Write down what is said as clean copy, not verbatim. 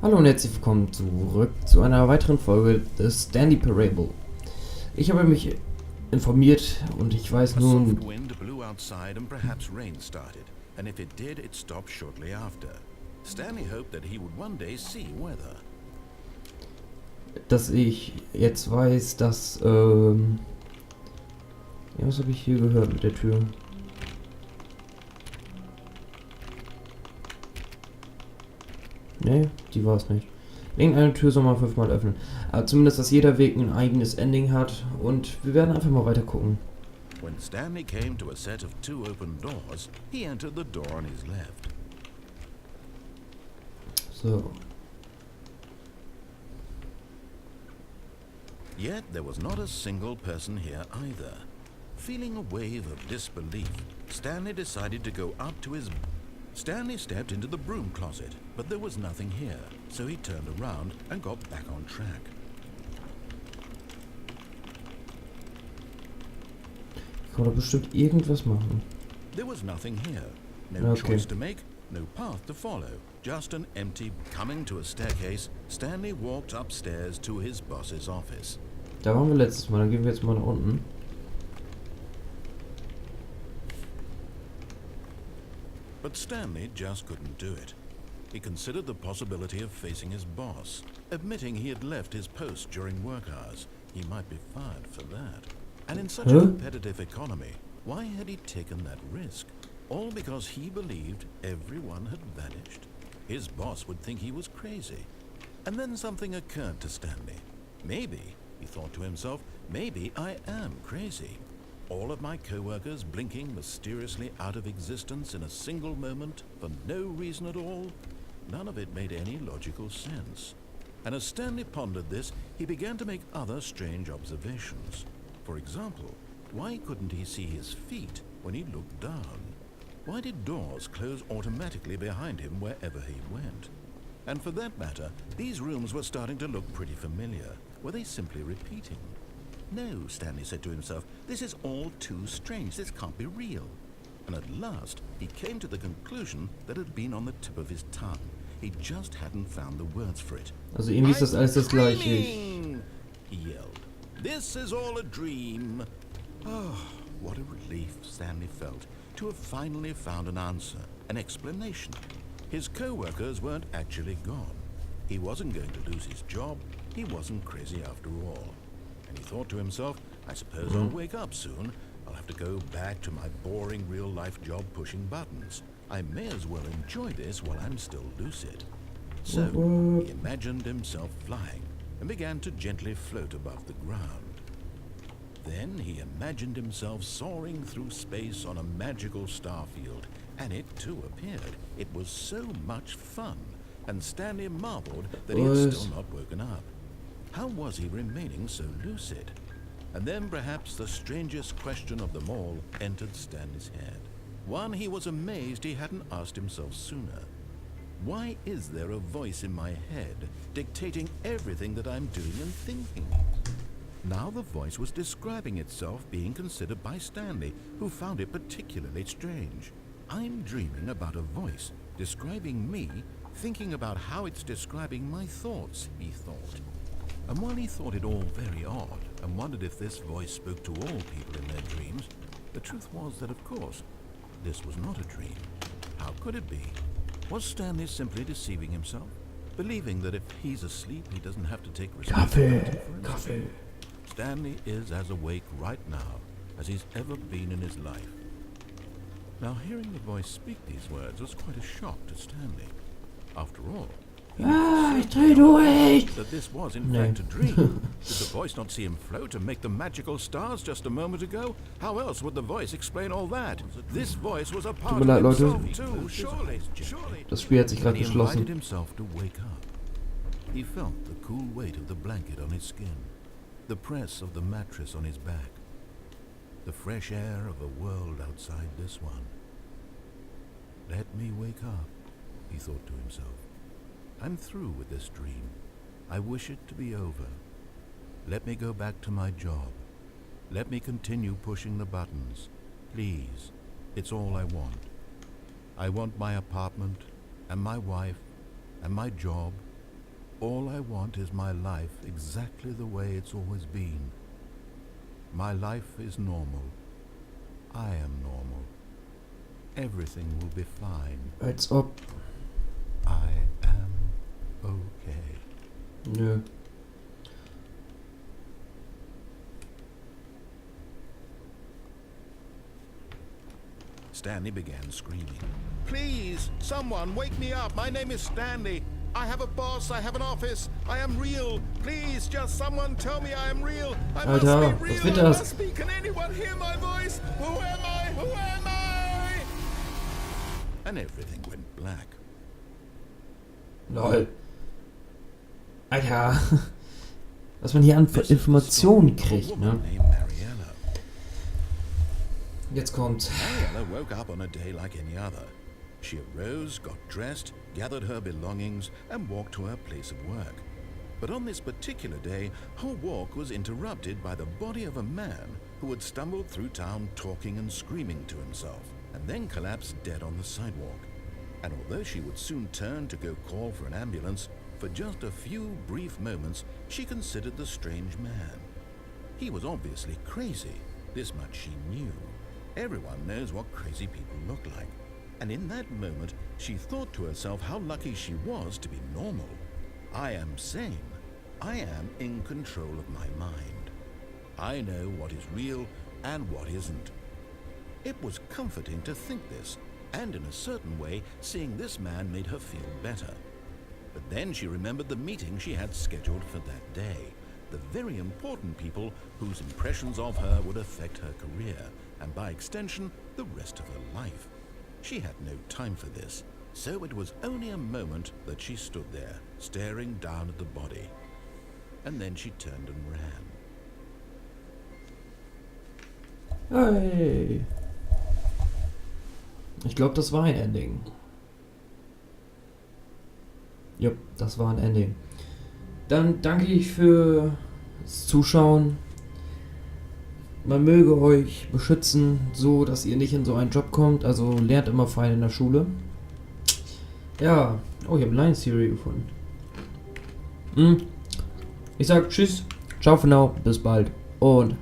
Hallo und herzlich willkommen zurück zu einer weiteren Folge des Stanley Parable. Ich habe mich informiert und ich weiß A nun... soft wind blew outside and perhaps rain started, and if it did, it stopped shortly after. Stanley hoped that he would one day see weather. dass ich jetzt weiß, dass... Ja, was habe ich hier gehört mit der Tür? Nee, die war es nicht. Irgendeine Tür soll man 5-mal öffnen. Aber zumindest, dass jeder Weg ein eigenes Ending hat und wir werden einfach mal weiter gucken. When Stanley came to a set of 2 open doors, he entered the door on his left. So. Yet there was not a single person here either. Feeling a wave of disbelief, Stanley decided to go up to his... Stanley stepped into the broom closet, but there was nothing here, so he turned around and got back on track. Ich kann doch bestimmt irgendwas machen. There was nothing here. No Okay. choice to make, no path to follow. Just an empty... Coming to a staircase, Stanley walked upstairs to his boss's office. Da waren wir letztes Mal, dann gehen wir jetzt mal nach unten. But Stanley just couldn't do it. He considered the possibility of facing his boss, admitting he had left his post during work hours. He might be fired for that. And in such a competitive economy, why had he taken that risk? All because he believed everyone had vanished. His boss would think he was crazy. And then something occurred to Stanley. Maybe, he thought to himself, maybe I am crazy. All of my co-workers blinking mysteriously out of existence in a single moment for no reason at all? None of it made any logical sense. And as Stanley pondered this, he began to make other strange observations. For example, why couldn't he see his feet when he looked down? Why did doors close automatically behind him wherever he went? And for that matter, these rooms were starting to look pretty familiar. Were they simply repeating? No, Stanley said to himself, this is all too strange, this can't be real. And at last, he came to the conclusion that had been on the tip of his tongue. He just hadn't found the words for it. Also irgendwie ist das alles das Gleiche. Dreaming! He yelled. This is all a dream. Oh, what a relief Stanley felt to have finally found an answer, an explanation. His co-workers weren't actually gone. He wasn't going to lose his job. He wasn't crazy after all. And he thought to himself, I suppose I'll wake up soon. I'll have to go back to my boring real-life job pushing buttons. I may as well enjoy this while I'm still lucid. So he imagined himself flying and began to gently float above the ground. Then he imagined himself soaring through space on a magical starfield, and it too appeared. It was so much fun, and Stanley marveled that he had still not woken up. How was he remaining so lucid? And then perhaps the strangest question of them all entered Stanley's head. One he was amazed he hadn't asked himself sooner. Why is there a voice in my head dictating everything that I'm doing and thinking? Now the voice was describing itself being considered by Stanley, who found it particularly strange. I'm dreaming about a voice describing me, thinking about how it's describing my thoughts, he thought. And while he thought it all very odd, and wondered if this voice spoke to all people in their dreams, the truth was that, of course, this was not a dream. How could it be? Was Stanley simply deceiving himself? Believing that if he's asleep, he doesn't have to take responsibility for himself? Stanley is as awake right now as he's ever been in his life. Now, hearing the voice speak these words was quite a shock to Stanley. After all, Ich dreh durch! that this was in fact a dream. Did the voice not see him float and make the magical stars just a moment ago? How else would the voice explain all that? This voice was a part Tut mir leid, of Leute. himself too, surely. Das Spiel hat sich gerade He invited geschlossen. himself to wake up. He felt the cool weight of the blanket on his skin, the press of the mattress on his back, the fresh air of a world outside this one. Let me wake up, he thought to himself. I'm through with this dream. I wish it to be over. Let me go back to my job. Let me continue pushing the buttons. Please, it's all I want. I want my apartment, and my wife, and my job, All I want is my life exactly the way it's always been. My life is normal. I am normal. Everything will be fine. Als ob. I am okay. Nö. Stanley began screaming. Please, someone, wake me up. My name is Stanley. I have a boss. I have an office. I am real. Please, just someone tell me I am real. I must Alter, be real. was wird I das? must be. Can anyone hear my voice? Who am I? Who am I? And everything went black. Lol. Alter. Was man hier an Informationen kriegt, ne? Jetzt kommt. Mariella woke up on a day like any other. She arose, got dressed, gathered her belongings, and walked to her place of work. But on this particular day, her walk was interrupted by the body of a man who had stumbled through town talking and screaming to himself, and then collapsed dead on the sidewalk. And although she would soon turn to go call for an ambulance, for just a few brief moments, she considered the strange man. He was obviously crazy. This much she knew. Everyone knows what crazy people look like. And in that moment, she thought to herself how lucky she was to be normal. I am sane. I am in control of my mind. I know what is real and what isn't. It was comforting to think this, and in a certain way, seeing this man made her feel better. But then she remembered the meeting she had scheduled for that day. The very important people whose impressions of her would affect her career, and by extension, the rest of her life. She had no time for this, so it was only a moment that she stood there, staring down at the body. And then she turned and ran. Hey. Ich glaube, das war ein Ending. Jupp, das war ein Ending. Dann danke ich fürs Zuschauen. Man möge euch beschützen, so dass ihr nicht in so einen Job kommt. Also lernt immer fein in der Schule. Ja. Oh, ich habe Line Theory gefunden. Ich sag Tschüss. Ciao für now. Bis bald. Und